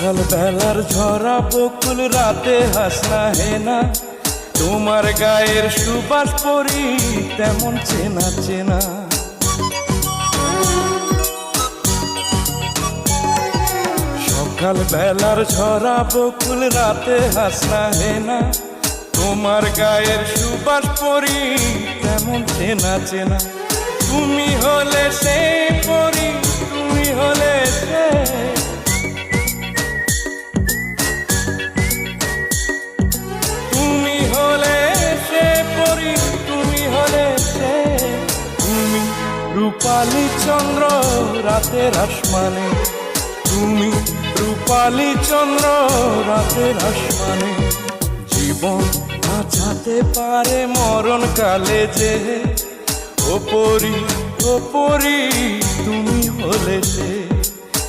সকাল বেলার ঝরা বকুল রাতে হাসনা হেনা, তোমার গায়ের সুবাস পরি তেমন চেনা চেনা। সকাল বেলার ঝরা বকুল রাতে হাসনা হেনা, তোমার গায়ের সুবাস পরি তেমন চেনা চেনা। তুমি হলে সে পরি, তুমি হলে সে, তুমি হলে সে পরি, তুমি হলে সে। তুমি রূপালী চন্দ্র রাতের আসমানে, তুমি রূপালী চন্দ্র রাতের আসমানে। জীবন বাঁচাতে পারে মরণ কালে যে, ও পরি, ও পরি, তুমি হলে সে।